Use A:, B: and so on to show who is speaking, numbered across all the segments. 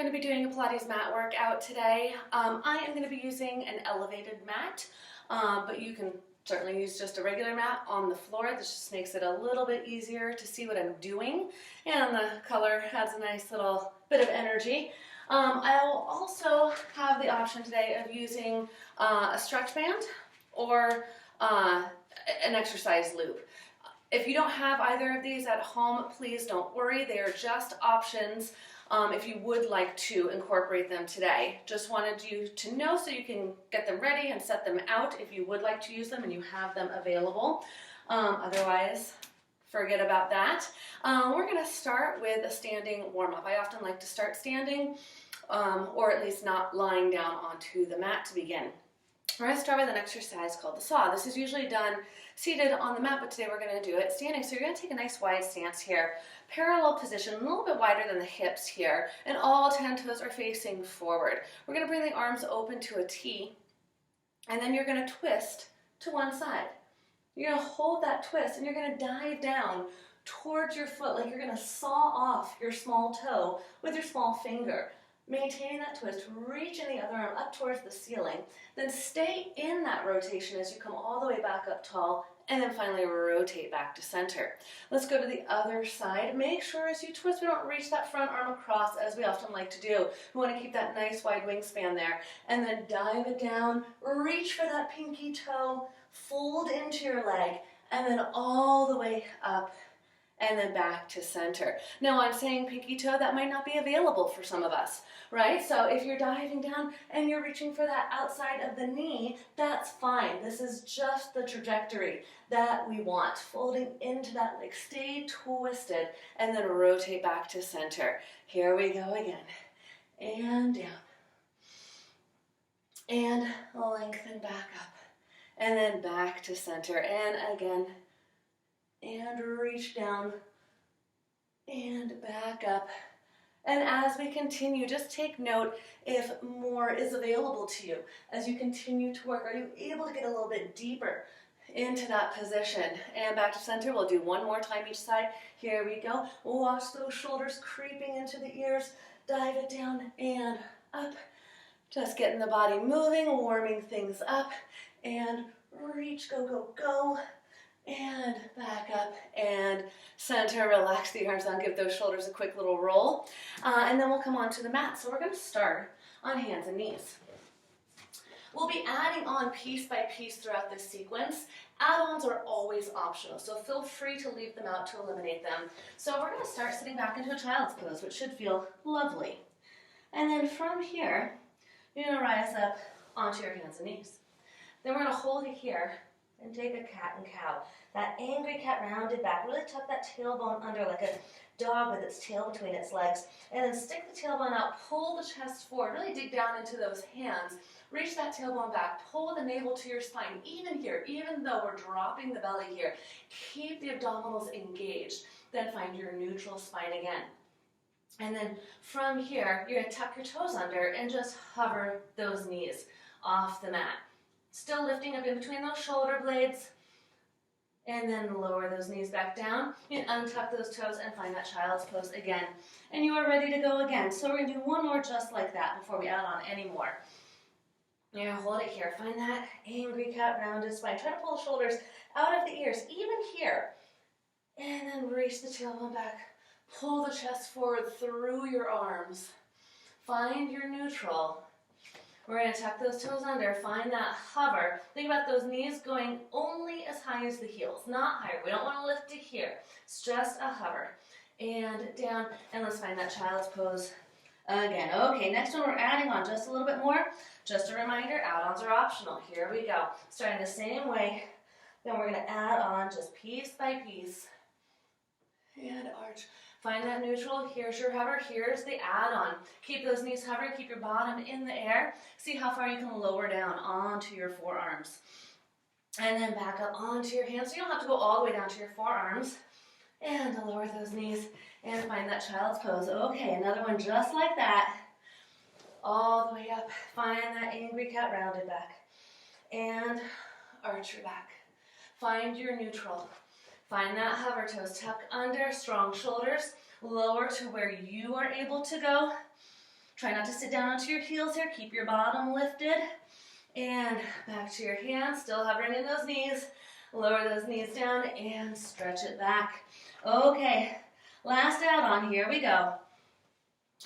A: going to be doing a Pilates mat workout today. I am going to be using an elevated mat, but you can certainly use just a regular mat on the floor. This just makes it a little bit easier to see what I'm doing, and the color adds a nice little bit of energy. I'll also have the option today of using a stretch band or an exercise loop. If you don't have either of these at home, please don't worry. They are just options if you would like to incorporate them today. Just wanted you to know so you can get them ready and set them out if you would like to use them and you have them available. Otherwise, forget about that. We're going to start with a standing warm-up. I often like to start standing or at least not lying down onto the mat to begin. We're going to start with an exercise called the saw. This is usually done seated on the mat, but today we're going to do it standing. So you're going to take a nice wide stance here, parallel position, a little bit wider than the hips here, and all 10 toes are facing forward. We're going to bring the arms open to a T, and then you're going to twist to one side. You're going to hold that twist, and you're going to dive down towards your foot like you're going to saw off your small toe with your small finger. Maintaining that twist, reaching the other arm up towards the ceiling, then stay in that rotation as you come all the way back up tall, and then finally rotate back to center. Let's go to the other side. Make sure as you twist, we don't reach that front arm across as we often like to do. We want to keep that nice wide wingspan there, and then dive it down, reach for that pinky toe, fold into your leg, and then all the way up and then back to center. Now I'm saying pinky toe, that might not be available for some of us, right? So if you're diving down and you're reaching for that outside of the knee, that's fine. This is just the trajectory that we want. Folding into that leg, stay twisted, and then rotate back to center. Here we go again. And down. And lengthen back up. And then back to center. And again. And reach down and back up. And as we continue, just take note if more is available to you. As you continue to work, are you able to get a little bit deeper into that position? And back to center, we'll do one more time each side. Here we go. Watch those shoulders creeping into the ears. Dive it down and up. Just getting the body moving, warming things up. And reach, go, go, go. And back up and center, relax the arms down, give those shoulders a quick little roll. And then we'll come onto the mat. So we're going to start on hands and knees. We'll be adding on piece by piece throughout this sequence. Add-ons are always optional, so feel free to leave them out to eliminate them. So we're going to start sitting back into a child's pose, which should feel lovely. And then from here, you're going to rise up onto your hands and knees. Then we're going to hold it here and take a cat and cow. That angry cat rounded back. Really tuck that tailbone under like a dog with its tail between its legs. And then stick the tailbone out, pull the chest forward. Really dig down into those hands. Reach that tailbone back. Pull the navel to your spine. Even here, even though we're dropping the belly here, keep the abdominals engaged. Then find your neutral spine again. And then from here, you're going to tuck your toes under and just hover those knees off the mat. Still lifting up in between those shoulder blades. And then lower those knees back down. And untuck those toes and find that child's pose again. And you are ready to go again. So we're going to do one more just like that before we add on any more. You're going to hold it here. Find that angry cat rounded spine. Try to pull the shoulders out of the ears, even here. And then reach the tailbone back. Pull the chest forward through your arms. Find your neutral. We're going to tuck those toes under, find that hover. Think about those knees going only as high as the heels, not higher. We don't want to lift it here. It's just a hover. And down, and let's find that child's pose again. Okay, next one we're adding on just a little bit more. Just a reminder, add-ons are optional. Here we go. Starting the same way. Then we're going to add on just piece by piece. And arch. Find that neutral. Here's your hover. Here's the add-on. Keep those knees hovering. Keep your bottom in the air. See how far you can lower down onto your forearms. And then back up onto your hands. So you don't have to go all the way down to your forearms. And lower those knees and find that child's pose. Okay, another one just like that. All the way up. Find that angry cat rounded back. And arch your back. Find your neutral. Find that hover toes, tuck under, strong shoulders, lower to where you are able to go. Try not to sit down onto your heels here. Keep your bottom lifted. And back to your hands, still hovering in those knees. Lower those knees down and stretch it back. Okay, last out on, here we go.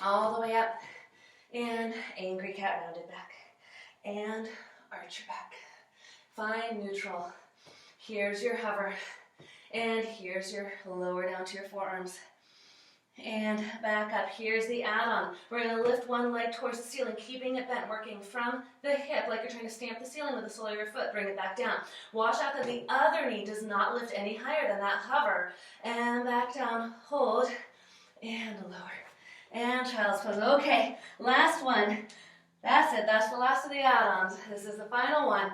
A: All the way up. And angry cat rounded back. And arch your back. Find neutral. Here's your hover. And here's your lower down to your forearms. And back up. Here's the add-on. We're going to lift one leg towards the ceiling, keeping it bent, working from the hip like you're trying to stamp the ceiling with the sole of your foot. Bring it back down. Watch out that the other knee does not lift any higher than that hover. And back down. Hold. And lower. And child's pose. Okay, last one. That's it. That's the last of the add-ons. This is the final one.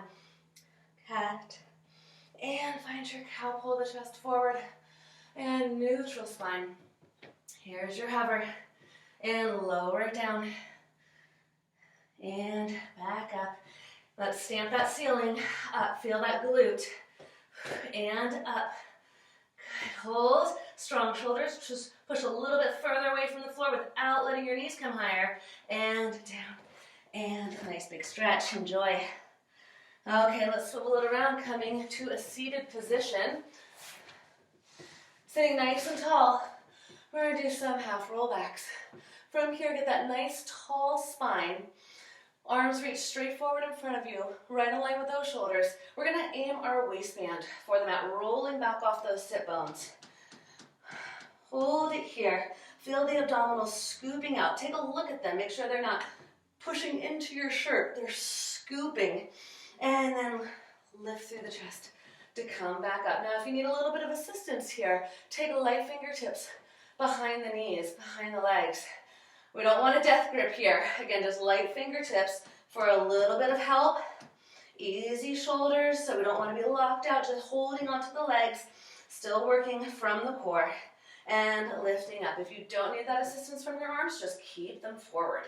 A: Cat. And find your cow. Pull the chest forward. And neutral spine. Here's your hover, and lower it down, and back up. Let's stamp that ceiling up, feel that glute, and up. Good, hold, strong shoulders, just push a little bit further away from the floor without letting your knees come higher, and down, and nice big stretch, enjoy. Okay, let's swivel it around, coming to a seated position, sitting nice and tall. We're going to do some half rollbacks. From here, get that nice tall spine. Arms reach straight forward in front of you, right in line with those shoulders. We're going to aim our waistband for the mat, rolling back off those sit bones. Hold it here. Feel the abdominals scooping out. Take a look at them. Make sure they're not pushing into your shirt. They're scooping. And then lift through the chest to come back up. Now, if you need a little bit of assistance here, take light fingertips behind the knees, behind the legs. We don't want a death grip here. Again, just light fingertips for a little bit of help. Easy shoulders, so we don't want to be locked out, just holding onto the legs, still working from the core and lifting up. If you don't need that assistance from your arms, just keep them forward.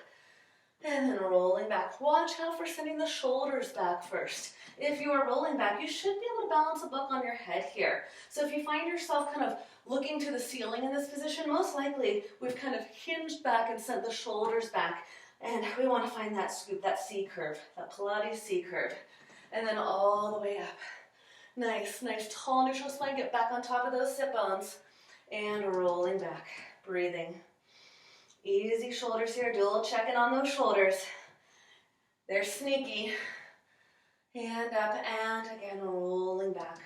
A: And then rolling back. Watch out for sending the shoulders back first. If you are rolling back, you should be able to balance a book on your head here. So if you find yourself kind of looking to the ceiling in this position, most likely we've kind of hinged back and sent the shoulders back. And we want to find that scoop, that C curve, that Pilates C curve. And then all the way up. Nice, nice tall neutral spine. Get back on top of those sit bones. And rolling back, breathing. Easy shoulders here. Do a little check-in on those shoulders. They're sneaky. And up and again, rolling back.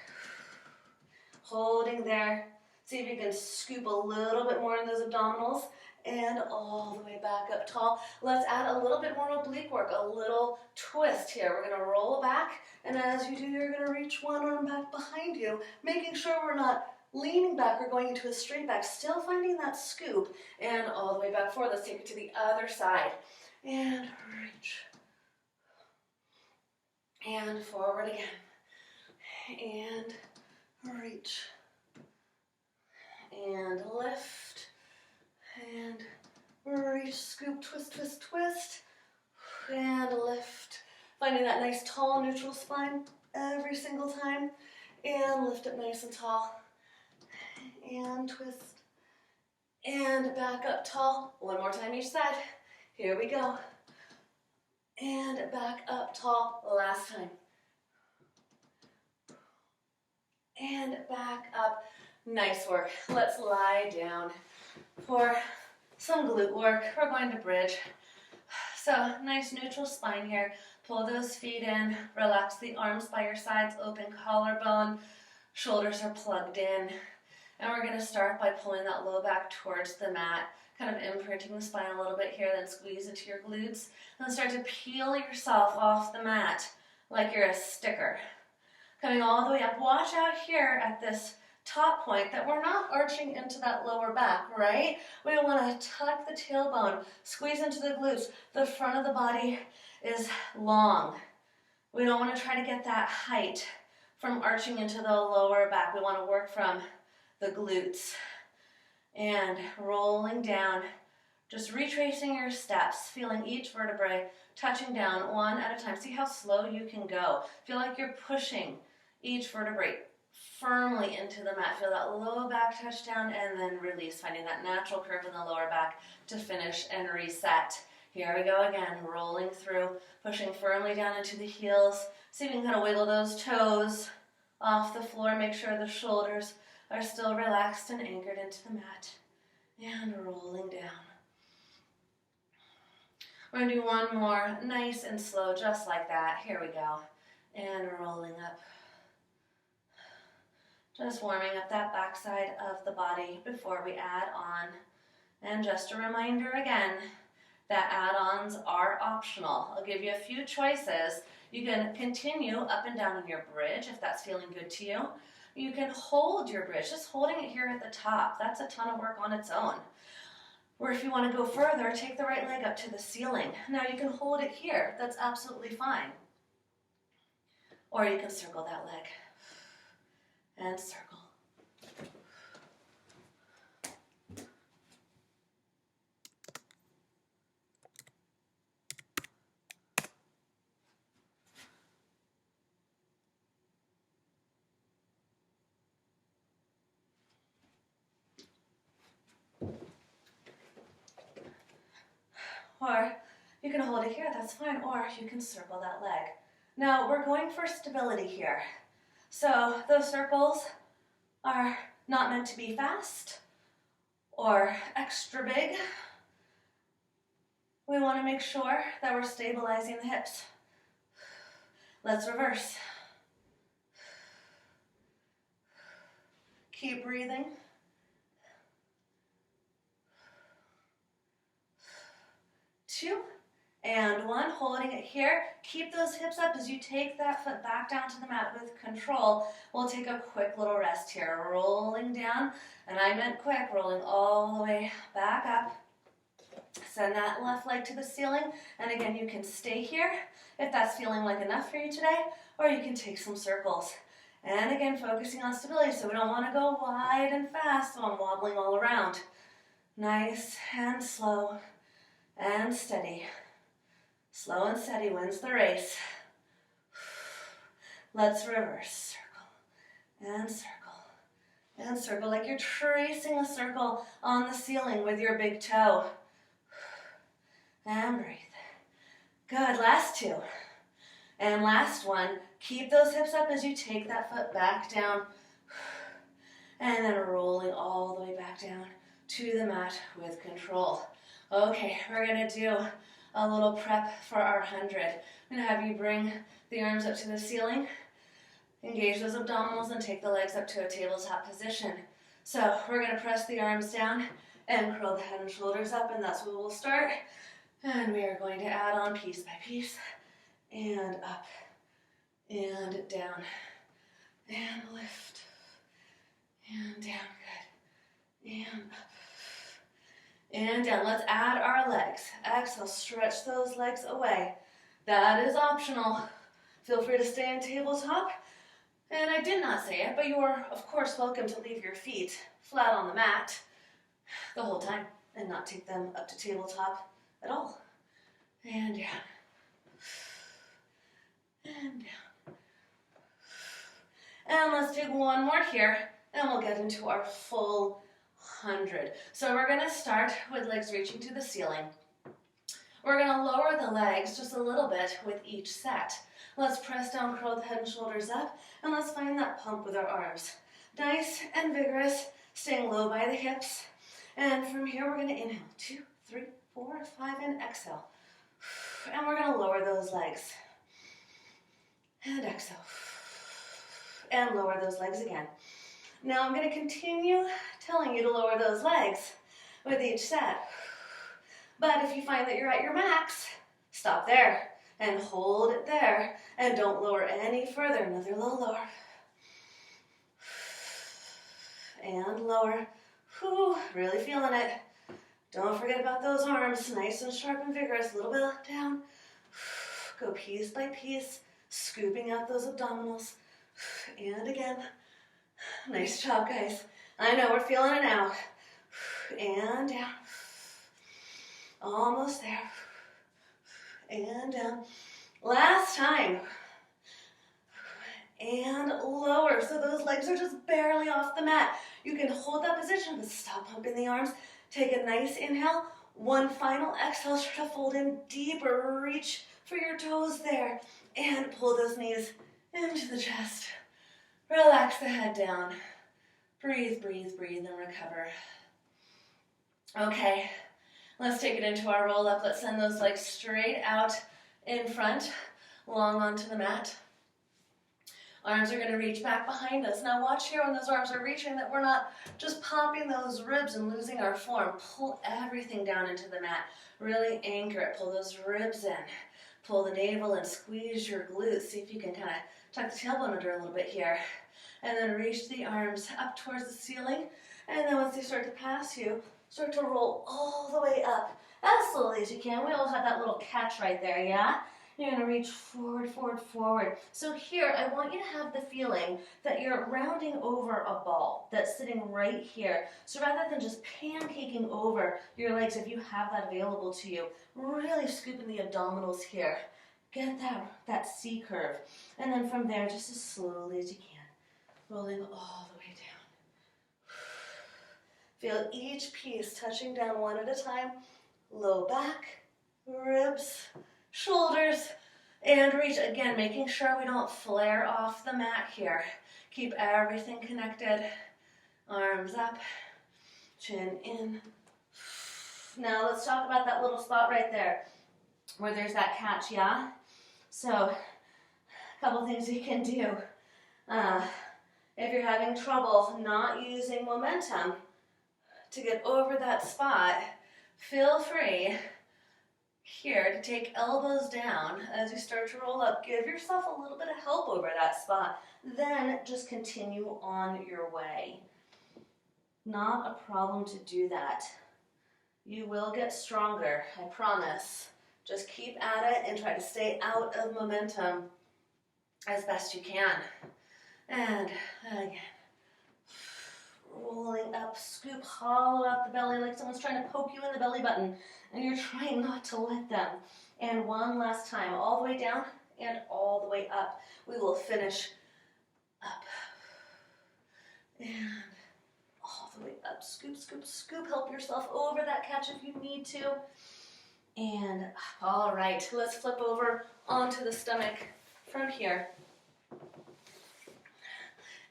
A: Holding there. See if you can scoop a little bit more in those abdominals. And all the way back up tall. Let's add a little bit more oblique work, a little twist here. We're going to roll back. And as you do, you're going to reach one arm back behind you, making sure we're not leaning back or going into a straight back, still finding that scoop, and all the way back forward. Let's take it to the other side. And reach. And forward again. And reach. And lift. And reach, scoop, twist, twist, twist. And lift. Finding that nice tall neutral spine every single time. And lift it nice and tall. And twist, and back up tall. One more time each side. Here we go. And back up tall. Last time. And back up. Nice work. Let's lie down for some glute work. We're going to bridge. So nice neutral spine here. Pull those feet in. Relax the arms by your sides. Open collarbone. Shoulders are plugged in. And we're going to start by pulling that low back towards the mat, kind of imprinting the spine a little bit here, then squeeze into your glutes. And start to peel yourself off the mat like you're a sticker. Coming all the way up. Watch out here at this top point that we're not arching into that lower back, right? We want to tuck the tailbone, squeeze into the glutes. The front of the body is long. We don't want to try to get that height from arching into the lower back. We want to work from the glutes. And rolling down, just retracing your steps, feeling each vertebrae touching down one at a time. See how slow you can go. Feel like you're pushing each vertebrae firmly into the mat. Feel that low back touch down and then release, finding that natural curve in the lower back to finish and reset. Here we go again, rolling through, pushing firmly down into the heels. See if you can kind of wiggle those toes off the floor. Make sure the shoulders are still relaxed and anchored into the mat. And rolling down. We're going to do one more, nice and slow, just like that. Here we go. And rolling up. Just warming up that backside of the body before we add on. And just a reminder again, that add-ons are optional. I'll give you a few choices. You can continue up and down in your bridge if that's feeling good to you. You can hold your bridge, just holding it here at the top. That's a ton of work on its own. Or if you want to go further, take the right leg up to the ceiling. Now you can hold it here. That's absolutely fine. Or you can circle that leg. And circle. Or you can hold it here, that's fine, or you can circle that leg. Now we're going for stability here. So those circles are not meant to be fast or extra big. We want to make sure that we're stabilizing the hips. Let's reverse. Keep breathing. Two, and one, holding it here. Keep those hips up as you take that foot back down to the mat with control. We'll take a quick little rest here, rolling down, and I meant quick, rolling all the way back up. Send that left leg to the ceiling, and again, you can stay here if that's feeling like enough for you today, or you can take some circles. And again, focusing on stability, so we don't want to go wide and fast, so I'm wobbling all around. Nice and slow. And steady. Slow and steady wins the race. Let's reverse. Circle and circle and circle like you're tracing a circle on the ceiling with your big toe. And breathe. Good, last two. And last one. Keep those hips up as you take that foot back down. And then rolling all the way back down to the mat with control. Okay, we're going to do a little prep for our 100. I'm going to have you bring the arms up to the ceiling, engage those abdominals, and take the legs up to a tabletop position. So we're going to press the arms down and curl the head and shoulders up, and that's where we'll start. And we are going to add on piece by piece, and up, and down, and lift, and down, good, and up. And down. Let's add our legs. Exhale, stretch those legs away. That is optional. Feel free to stay in tabletop. And I did not say it, but you are, of course, welcome to leave your feet flat on the mat the whole time and not take them up to tabletop at all. And down. And down. And let's do one more here, and we'll get into our full 100. So we're going to start with legs reaching to the ceiling. We're going to lower the legs just a little bit with each set. Let's press down, curl the head and shoulders up, and let's find that pump with our arms. Nice and vigorous, staying low by the hips. And from here, we're going to inhale. 2, 3, 4, 5, and exhale. And we're going to lower those legs. And exhale. And lower those legs again. Now I'm going to continue telling you to lower those legs with each set. But if you find that you're at your max, stop there and hold it there and don't lower any further. Another little lower. And lower. Whew, really feeling it. Don't forget about those arms, nice and sharp and vigorous. A little bit down. Go piece by piece, scooping out those abdominals. And again. Nice job, guys. I know we're feeling it now. And down. Almost there. And down. Last time. And lower. So those legs are just barely off the mat. You can hold that position, but stop pumping the arms. Take a nice inhale. One final exhale, try to fold in deeper. Reach for your toes there. And pull those knees into the chest. Relax the head down. Breathe, breathe, breathe, and recover. Okay, let's take it into our roll up. Let's send those legs straight out in front, long onto the mat. Arms are going to reach back behind us. Now watch here when those arms are reaching that we're not just popping those ribs and losing our form. Pull everything down into the mat. Really anchor it. Pull those ribs in. Pull the navel and squeeze your glutes. See if you can kind of tuck the tailbone under a little bit here. And then reach the arms up towards the ceiling. And then once they start to pass you, start to roll all the way up as slowly as you can. We all have that little catch right there, yeah? You're going to reach forward, forward, forward. So here, I want you to have the feeling that you're rounding over a ball that's sitting right here. So rather than just pancaking over your legs, if you have that available to you, really scooping the abdominals here. Get that C curve. And then from there, just as slowly as you can, rolling all the way down. Feel each piece touching down one at a time. Low back, ribs, shoulders, and reach again, making sure we don't flare off the mat here. Keep everything connected. Arms up, chin in. Now let's talk about that little spot right there where there's that catch, yeah? So, a couple things you can do. If you're having trouble not using momentum to get over that spot, feel free here to take elbows down as you start to roll up. Give yourself a little bit of help over that spot. Then just continue on your way. Not a problem to do that. You will get stronger, I promise. Just keep at it and try to stay out of momentum as best you can. And again, rolling up, scoop, hollow out the belly like someone's trying to poke you in the belly button and you're trying not to let them. And one last time, all the way down and all the way up. We will finish up and all the way up. Scoop, scoop, scoop. Help yourself over that catch if you need to. And all right, let's flip over onto the stomach from here.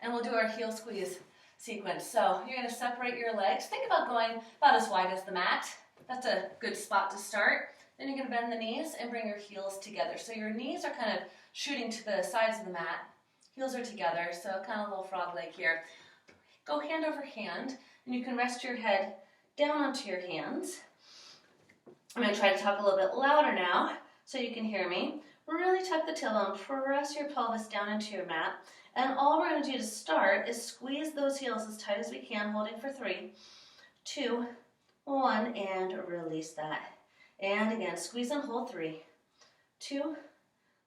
A: And we'll do our heel squeeze sequence. So you're going to separate your legs. Think about going about as wide as the mat. That's a good spot to start. Then you're going to bend the knees and bring your heels together. So your knees are kind of shooting to the sides of the mat. Heels are together, so kind of a little frog leg here. Go hand over hand, and you can rest your head down onto your hands. I'm going to try to talk a little bit louder now so you can hear me. Really tuck the tailbone, press your pelvis down into your mat. And all we're going to do to start is squeeze those heels as tight as we can, holding for 3, 2, 1, and release that. And again, squeeze and hold 3, 2,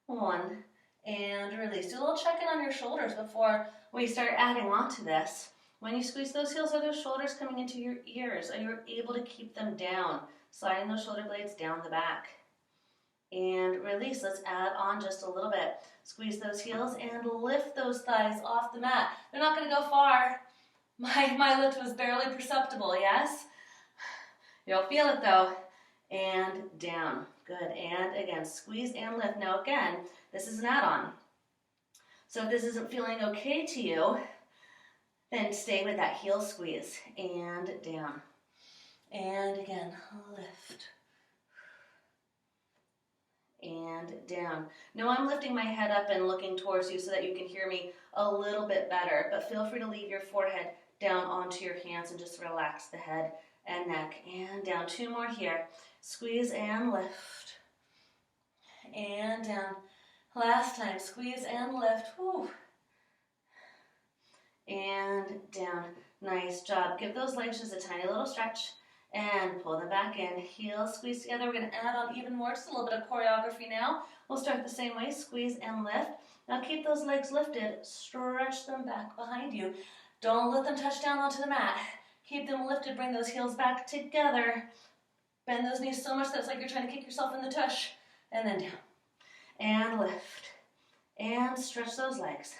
A: 1, and release. Do a little check-in on your shoulders before we start adding on to this. When you squeeze those heels, are those shoulders coming into your ears? Are you able to keep them down? Sliding those shoulder blades down the back. And release. Let's add on just a little bit. Squeeze those heels and lift those thighs off the mat. They're not going to go far. My lift was barely perceptible, yes? You'll feel it though. And down. Good. And again, squeeze and lift. Now again, this is an add-on. So if this isn't feeling okay to you, then stay with that heel squeeze. And down. And again, lift. And down. Now I'm lifting my head up and looking towards you so that you can hear me a little bit better, but feel free to leave your forehead down onto your hands and just relax the head and neck. And down. 2 more here. Squeeze and lift. And down. Last time. Squeeze and lift. Whew. And down. Nice job. Give those legs just a tiny little stretch. And pull them back in. Heels squeeze together. We're going to add on even more, just a little bit of choreography now. We'll start the same way. Squeeze and lift. Now keep those legs lifted. Stretch them back behind you. Don't let them touch down onto the mat. Keep them lifted. Bring those heels back together. Bend those knees so much that it's like you're trying to kick yourself in the tush. And then down. And lift. And stretch those legs.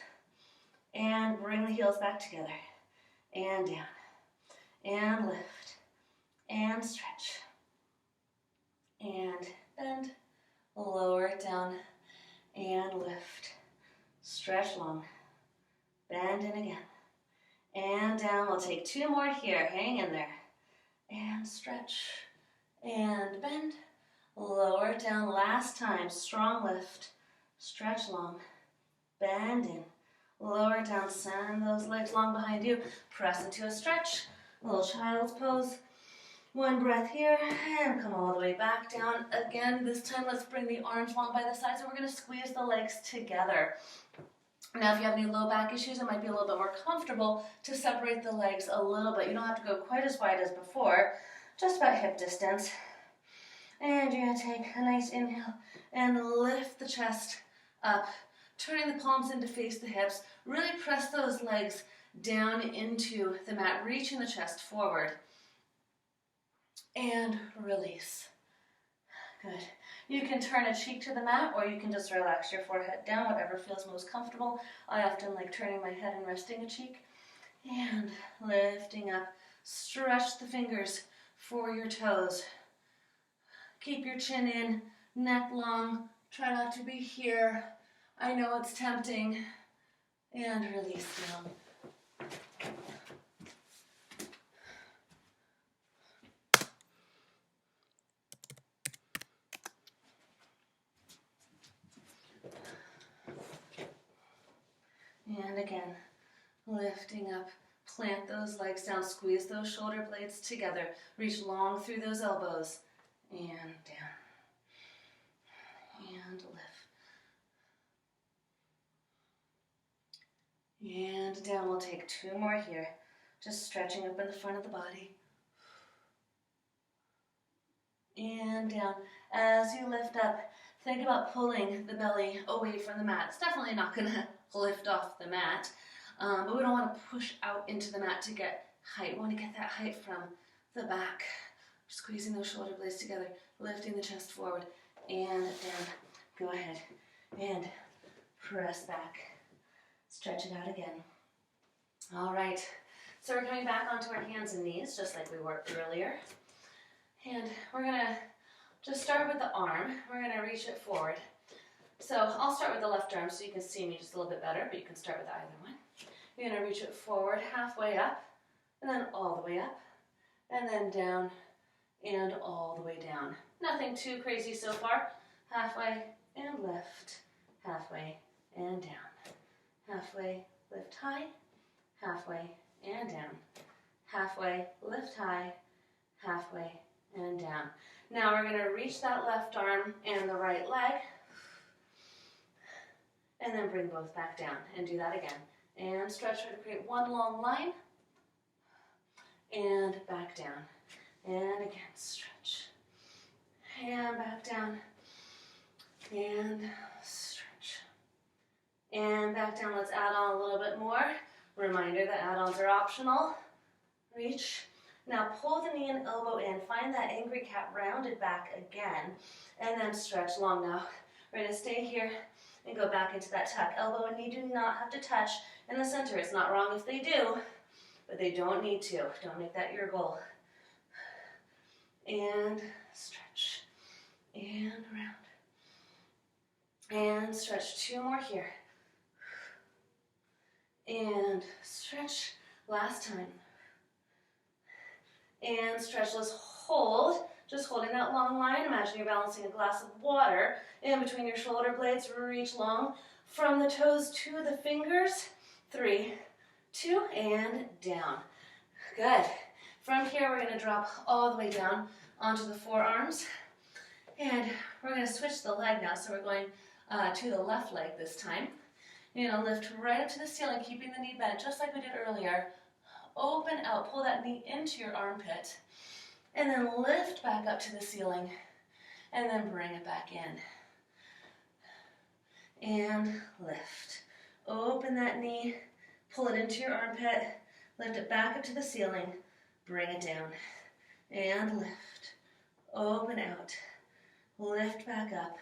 A: And bring the heels back together. And down. And lift. And stretch. and bend, lower it down, and lift. Stretch long, bend in again, and down. We'll take 2 more here, hang in there, and stretch, and bend, lower it down. Last time, strong lift, stretch long, bend in, lower it down, send those legs long behind you, press into a stretch, little child's pose. 1 breath here, and come all the way back down. Again, this time let's bring the arms long by the sides, and we're going to squeeze the legs together. Now, if you have any low back issues, it might be a little bit more comfortable to separate the legs a little bit. You don't have to go quite as wide as before, just about hip distance. And you're going to take a nice inhale and lift the chest up, turning the palms in to face the hips. Really press those legs down into the mat, reaching the chest forward. And release. Good. You can turn a cheek to the mat, or you can just relax your forehead down, whatever feels most comfortable. I often like turning my head and resting a cheek. And lifting up. Stretch the fingers for your toes. Keep your chin in, neck long. Try not to be here. I know it's tempting. And release down. And again, lifting up, plant those legs down, squeeze those shoulder blades together, reach long through those elbows, and down, and lift. And down, we'll take 2 more here, just stretching up in the front of the body. And down. As you lift up, think about pulling the belly away from the mat. It's definitely not going to lift off the mat, but we don't want to push out into the mat to get height. We want to get that height from the back. Squeezing those shoulder blades together, lifting the chest forward, and down. Go ahead and press back. Stretch it out again. All right, so we're coming back onto our hands and knees, just like we were earlier. And we're going to just start with the arm. We're going to reach it forward. So I'll start with the left arm so you can see me just a little bit better, but you can start with either one. You're going to reach it forward, halfway up, and then all the way up, and then down, and all the way down. Nothing too crazy so far. Halfway and lift, halfway and down. Halfway, lift high, halfway and down. Halfway, lift high, halfway and down. Now we're going to reach that left arm and the right leg, and then bring both back down, and do that again. And stretch, try to create one long line, and back down. And again, stretch. And back down, and stretch. And back down, let's add on a little bit more. Reminder that add-ons are optional. Reach. Now pull the knee and elbow in, find that angry cat rounded back again, and then stretch long. Now we're going to stay here and go back into that tuck. Elbow and knee do not have to touch in the center. It's not wrong if they do, but they don't need to. Don't make that your goal. And stretch, and around, and stretch. 2 more here, and stretch. Last time. And stretch. Let's hold, just holding that long line. Imagine you're balancing a glass of water in between your shoulder blades. Reach long from the toes to the fingers. 3, 2, and down. Good. From here, we're going to drop all the way down onto the forearms. And we're going to switch the leg now. So we're going to the left leg this time. You're going to lift right up to the ceiling, keeping the knee bent, just like we did earlier. Open out, pull that knee into your armpit, and then lift back up to the ceiling, and then bring it back in. And lift. Open that knee, pull it into your armpit, lift it back up to the ceiling, bring it down, and lift. Open out, lift back up,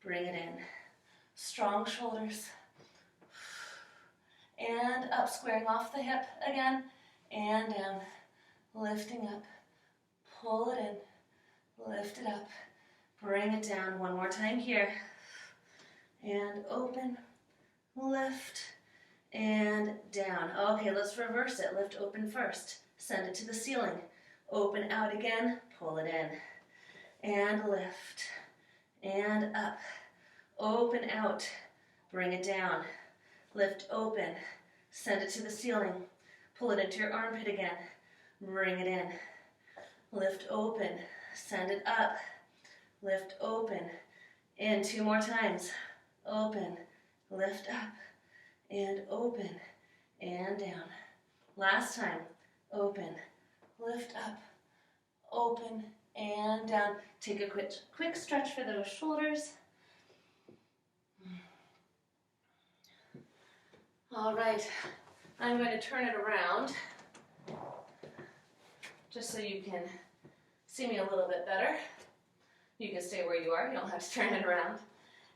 A: bring it in. Strong shoulders. And up, squaring off the hip again, and down, lifting up, pull it in, lift it up, bring it down. One more time here. And open, lift, and down. Okay, let's reverse it. Lift open first. Send it to the ceiling. Open out again, pull it in. And lift, and up. Open out, bring it down. Lift open, send it to the ceiling. Pull it into your armpit again. Bring it in. Lift open, send it up. Lift open, in 2 more times. Open, lift up, and open, and down. Last time, open, lift up, open, and down. Take a quick stretch for those shoulders. All right, I'm going to turn it around just so you can see me a little bit better. You can stay where you are, you don't have to turn it around.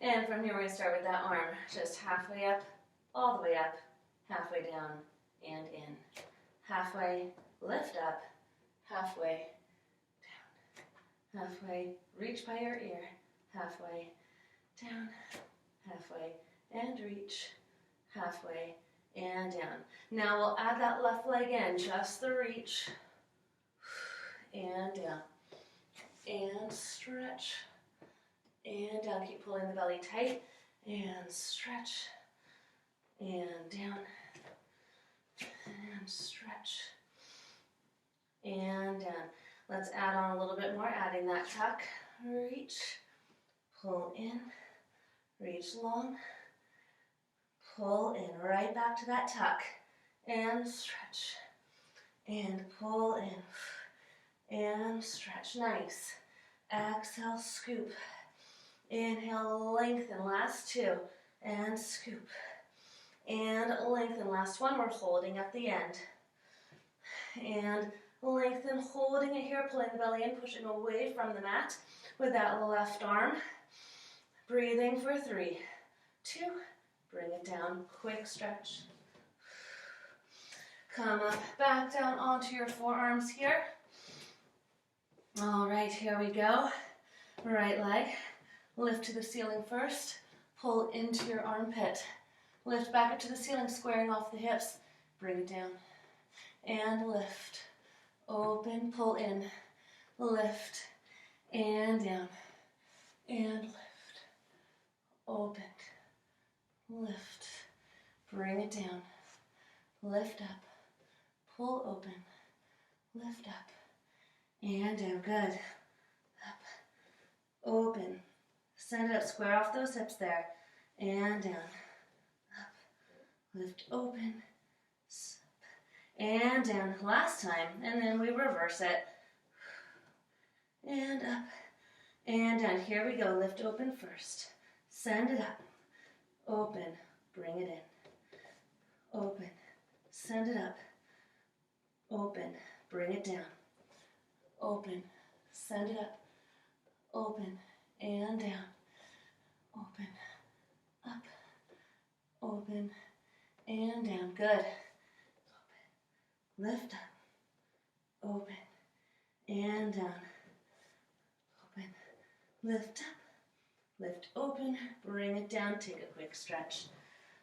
A: And from here, we're going to start with that arm, just halfway up, all the way up, halfway down, and in. Halfway, lift up, halfway, down. Halfway, reach by your ear, halfway, down, halfway, and reach, halfway, and down. Now we'll add that left leg in, just the reach, and down, and stretch, and down. Keep pulling the belly tight, and stretch, and down, and stretch, and down. Let's add on a little bit more, adding that tuck, reach, pull in, reach long, pull in, right back to that tuck, and stretch, and pull in, and stretch. Nice. Exhale, scoop. Inhale, lengthen, last 2, and scoop. And lengthen, last 1, we're holding at the end. And lengthen, holding it here, pulling the belly in, pushing away from the mat with that left arm. Breathing for 3, 2, bring it down, quick stretch. Come up, back down onto your forearms here. All right, here we go. Right leg, lift to the ceiling first, pull into your armpit. Lift back up to the ceiling, squaring off the hips. Bring it down, and lift. Open, pull in, lift, and down, and lift. Open, lift, bring it down, lift up, pull open, lift up, and down. Good. Up, open, send it up, square off those hips there, and down, up, lift open, and down. Last time, and then we reverse it, and up, and down. Here we go, lift open first, send it up, open, bring it in, open, send it up, open, bring it down, open, send it up, open, and down, open, up, open, and down. Good. Open, lift up, open, and down, open, lift up, lift open, bring it down, take a quick stretch.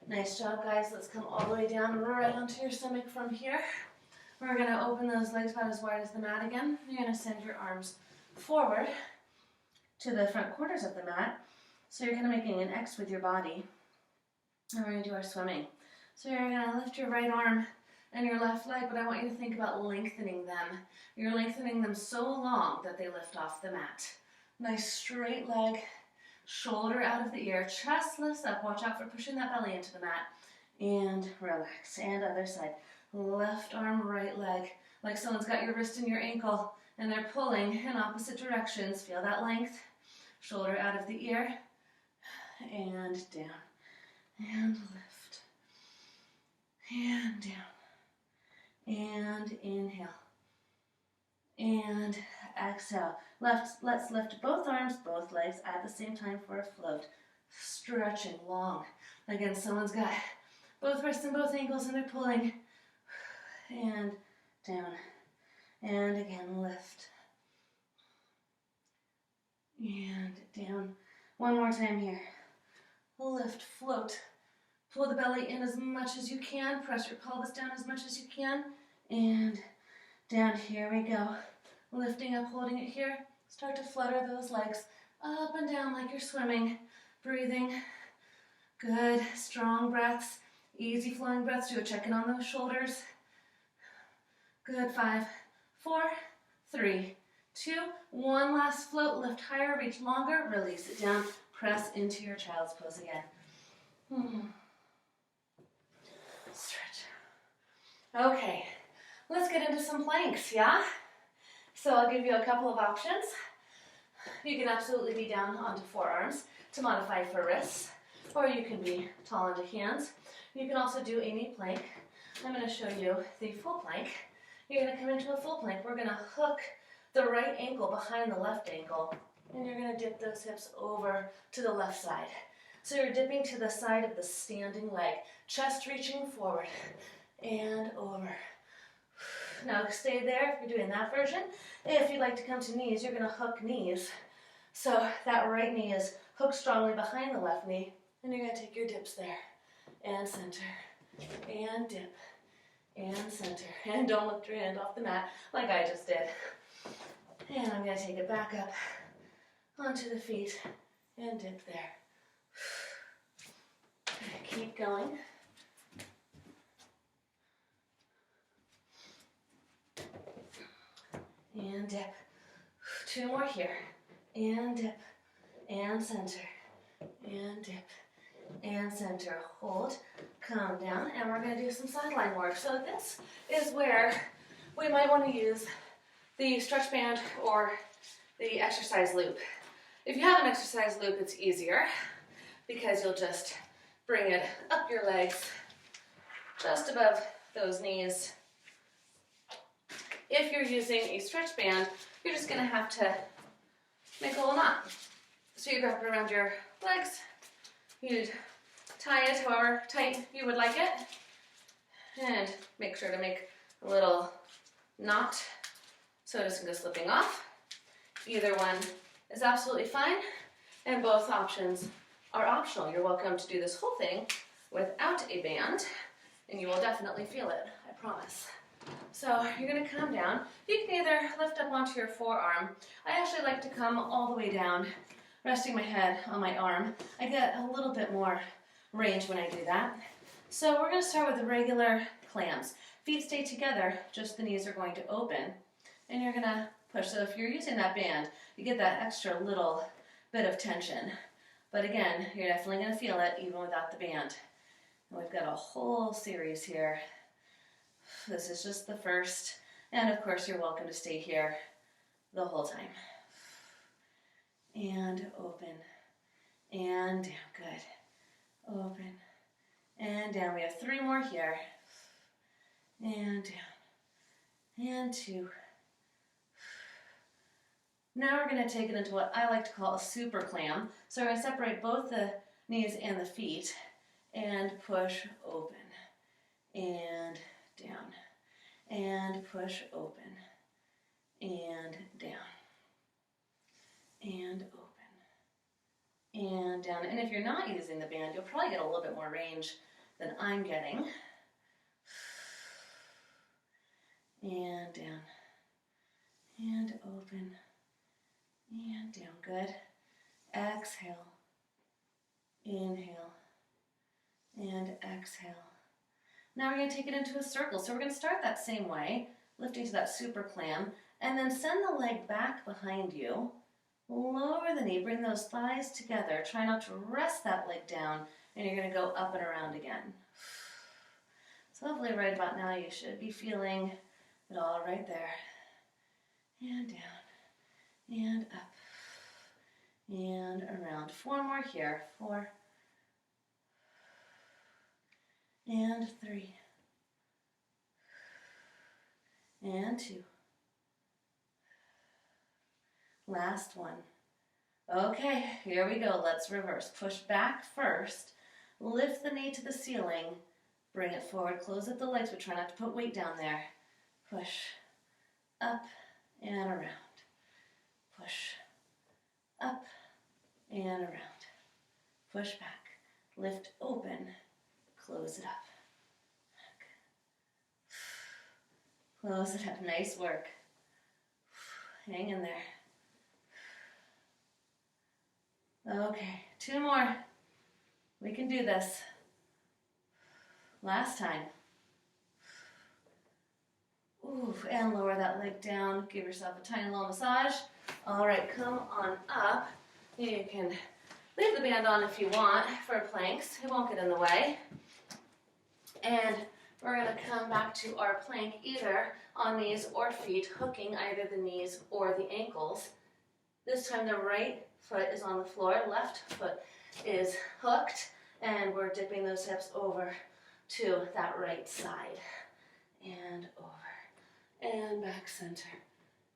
A: Nice job, guys. Let's come all the way down right onto your stomach from here. We're going to open those legs about as wide as the mat again. You're going to send your arms forward to the front corners of the mat. So you're kind of making an X with your body. And we're going to do our swimming. So you're going to lift your right arm and your left leg, but I want you to think about lengthening them. You're lengthening them so long that they lift off the mat. Nice straight leg, shoulder out of the ear, chest lifts up. Watch out for pushing that belly into the mat. And relax. And other side. Left arm, right leg. Like someone's got your wrist and your ankle and they're pulling in opposite directions. Feel that length. Shoulder out of the ear. And down. And lift. And down. And inhale. And exhale. Let's lift both arms, both legs at the same time for a float. Stretching long. Again, someone's got both wrists and both ankles and they're pulling. And down. And again, lift. and down. One more time here. Lift, float. Pull the belly in as much as you can. Press your pelvis down as much as you can. And down. Here we go. Lifting up, holding it here. Start to flutter those legs up and down like you're swimming. Breathing. Good. Strong breaths. Easy flowing breaths. Do a check-in on those shoulders. Good. 5, 4, 3, 2, 1. Last float. Lift higher, reach longer, release it down. Press into your child's pose again. Stretch. Okay, let's get into some planks, yeah? So I'll give you a couple of options. You can absolutely be down onto forearms to modify for wrists, or you can be tall onto hands. You can also do a knee plank. I'm going to show you the full plank. You're going to come into a full plank. We're going to hook the right ankle behind the left ankle, and you're going to dip those hips over to the left side. So you're dipping to the side of the standing leg, chest reaching forward and over. Now stay there if you're doing that version. If you'd like to come to knees, you're going to hook knees. So that right knee is hooked strongly behind the left knee, and you're going to take your dips there and center and dip and center. And don't lift your hand off the mat like I just did. And I'm going to take it back up onto the feet and dip there. Keep going. And dip. 2 more here. And dip. And center. And dip. And center. Hold. Come down. And we're going to do some sideline work. So this is where we might want to use the stretch band or the exercise loop. If you have an exercise loop, it's easier because you'll just bring it up your legs, just above those knees. If you're using a stretch band, you're just going to have to make a little knot. So you wrap it around your legs, you tie it however tight you would like it, and make sure to make a little knot so it doesn't go slipping off. Either one is absolutely fine, and both options are optional. You're welcome to do this whole thing without a band, and you will definitely feel it, I promise. So you're going to come down. You can either lift up onto your forearm. I actually like to come all the way down, resting my head on my arm. I get a little bit more range when I do that. So we're going to start with the regular clams. Feet stay together, just the knees are going to open, and you're going to push. So if you're using that band, you get that extra little bit of tension. But again, you're definitely going to feel it even without the band. And we've got a whole series here. This is just the first. And of course, you're welcome to stay here the whole time. And open. And down. Good. Open. And down. We have 3 more here. And down. And 2. Now we're going to take it into what I like to call a super clam. So we're going to separate both the knees and the feet and push open and down and push open and down and open and down. And if you're not using the band, you'll probably get a little bit more range than I'm getting. And down and open and down. Good. Exhale. Inhale. And exhale. Now we're going to take it into a circle. So we're going to start that same way, lifting to that super clam, and then send the leg back behind you. Lower the knee, bring those thighs together. Try not to rest that leg down, and you're going to go up and around again. So hopefully right about now you should be feeling it all right there. And down. And up and around. 4 more here. 4 and 3 and 2. Last one. Okay, here we go. Let's reverse. Push back first. Lift the knee to the ceiling. Bring it forward. Close up the legs, but try not to put weight down there. Push up and around. Push up and around. Push back, lift open, close it up. Close it up, nice work. Hang in there. Okay, 2 more. We can do this. Last time. Ooh, and lower that leg down. Give yourself a tiny little massage. All right, come on up. You can leave the band on if you want for planks. It won't get in the way. And we're going to come back to our plank either on knees or feet, hooking either the knees or the ankles. This time the right foot is on the floor, left foot is hooked, and we're dipping those hips over to that right side. And over, and back center,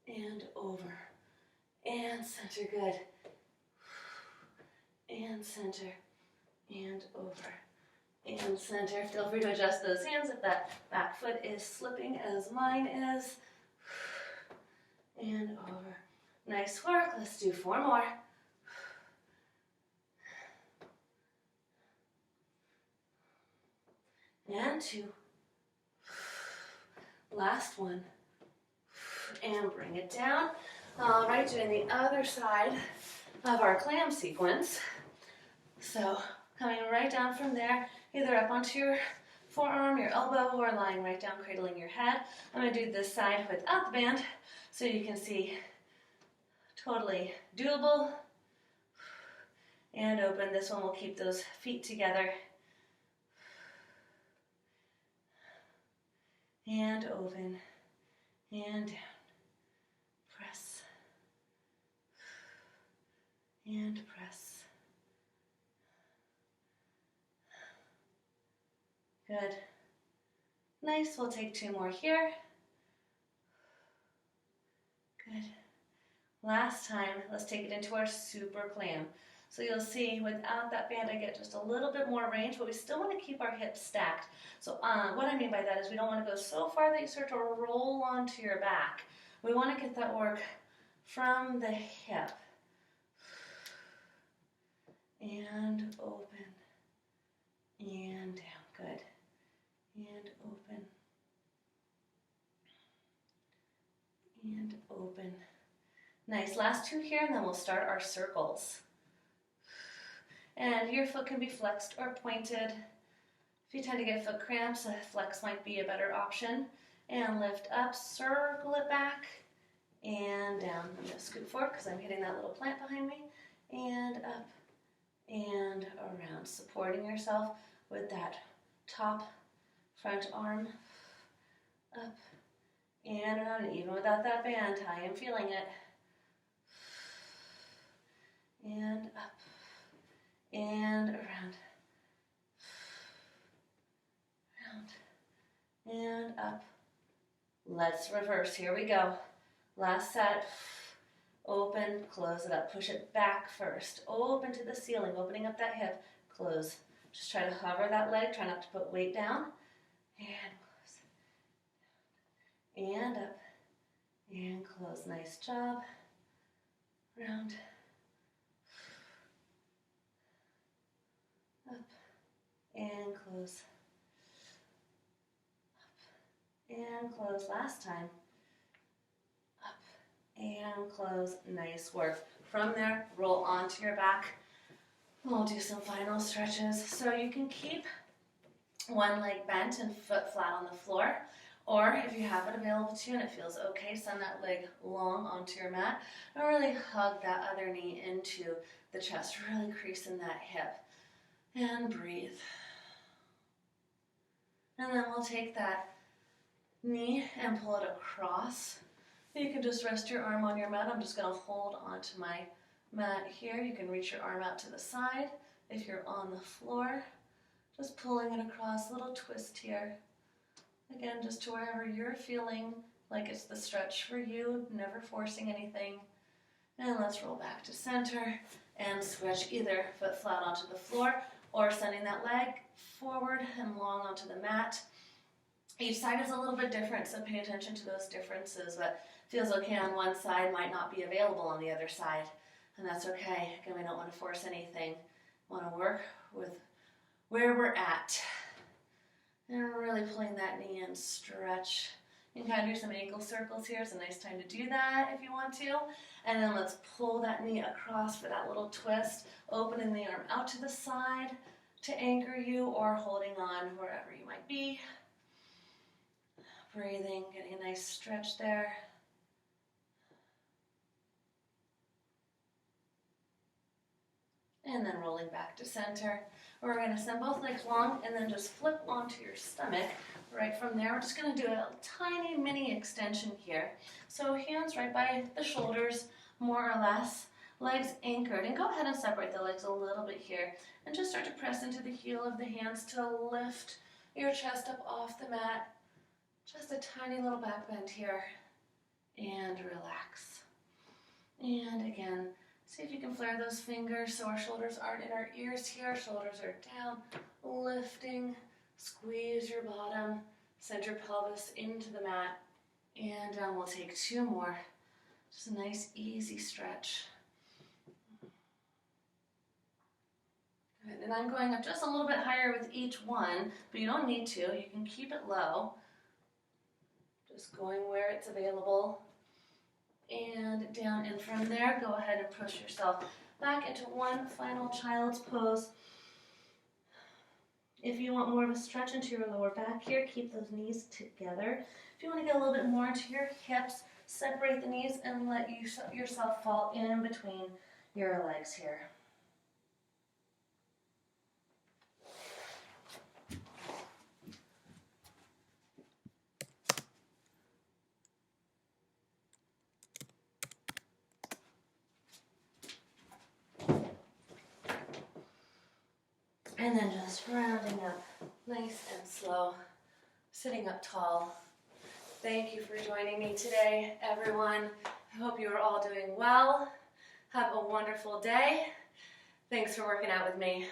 A: and over, and center, good. And center, and over, and center. Feel free to adjust those hands if that back foot is slipping as mine is. And over. Nice work. Let's do 4 more. And 2. Last one. And bring it down. All right, doing the other side of our clam sequence. So coming right down from there, either up onto your forearm, your elbow, or lying right down, cradling your head. I'm going to do this side without the band so you can see totally doable. And open. This one will keep those feet together. And open. And down. Press. And press. Good. Nice. We'll take 2 more here. Good. Last time, let's take it into our super clam. So you'll see without that band, I get just a little bit more range, but we still want to keep our hips stacked. So what I mean by that is we don't want to go so far that you start to roll onto your back. We want to get that work from the hip. And open. And down. Good. And open. And open. Nice. Last 2 here, and then we'll start our circles. And your foot can be flexed or pointed. If you tend to get foot cramps, a flex might be a better option. And lift up, circle it back, and down. I'm going to scoot forward because I'm hitting that little plant behind me. And up and around, supporting yourself with that top front arm. Up and around, even without that band, I am feeling it. And up and around, and up. Let's reverse. Here we go. Last set. Open, close it up. Push it back first. Open to the ceiling, opening up that hip. Close. Just try to hover that leg. Try not to put weight down. And close. And up. And close. Nice job. Round. Up. And close. Up. And close. Last time. Up. And close. Nice work. From there, roll onto your back. We'll do some final stretches. So you can keep one leg bent and foot flat on the floor. Or if you have it available to you and it feels okay, send that leg long onto your mat and really hug that other knee into the chest. Really crease in that hip. And breathe. And then we'll take that knee and pull it across. You can just rest your arm on your mat. I'm just going to hold onto my mat here. You can reach your arm out to the side if you're on the floor. Just pulling it across, a little twist here. Again, just to wherever you're feeling like it's the stretch for you, never forcing anything. And let's roll back to center and switch either foot flat onto the floor or sending that leg forward and long onto the mat. Each side is a little bit different, so pay attention to those differences. What feels okay on one side might not be available on the other side. And that's okay. Again, we don't want to force anything. We want to work with where we're at. And really pulling that knee in, stretch. You can kind of do some ankle circles here. It's a nice time to do that if you want to. And then let's pull that knee across for that little twist, opening the arm out to the side to anchor you or holding on wherever you might be. Breathing, getting a nice stretch there. And then rolling back to center. We're going to send both legs long and then just flip onto your stomach. Right from there, we're just going to do a tiny mini extension here. So hands right by the shoulders, more or less. Legs anchored. And go ahead and separate the legs a little bit here. And just start to press into the heel of the hands to lift your chest up off the mat. Just a tiny little back bend here. And relax. And again, see if you can flare those fingers so our shoulders aren't in our ears here. Shoulders are down, lifting. Squeeze your bottom, send your pelvis into the mat. And we'll take 2 more. Just a nice, easy stretch. Good. And I'm going up just a little bit higher with each one, but you don't need to. You can keep it low. Just going where it's available. And down, and from there, go ahead and push yourself back into one final child's pose. If you want more of a stretch into your lower back here, keep those knees together. If you want to get a little bit more into your hips, separate the knees and let yourself fall in between your legs here. And then just rounding up nice and slow, sitting up tall. Thank you for joining me today, everyone. I hope you are all doing well. Have a wonderful day. Thanks for working out with me.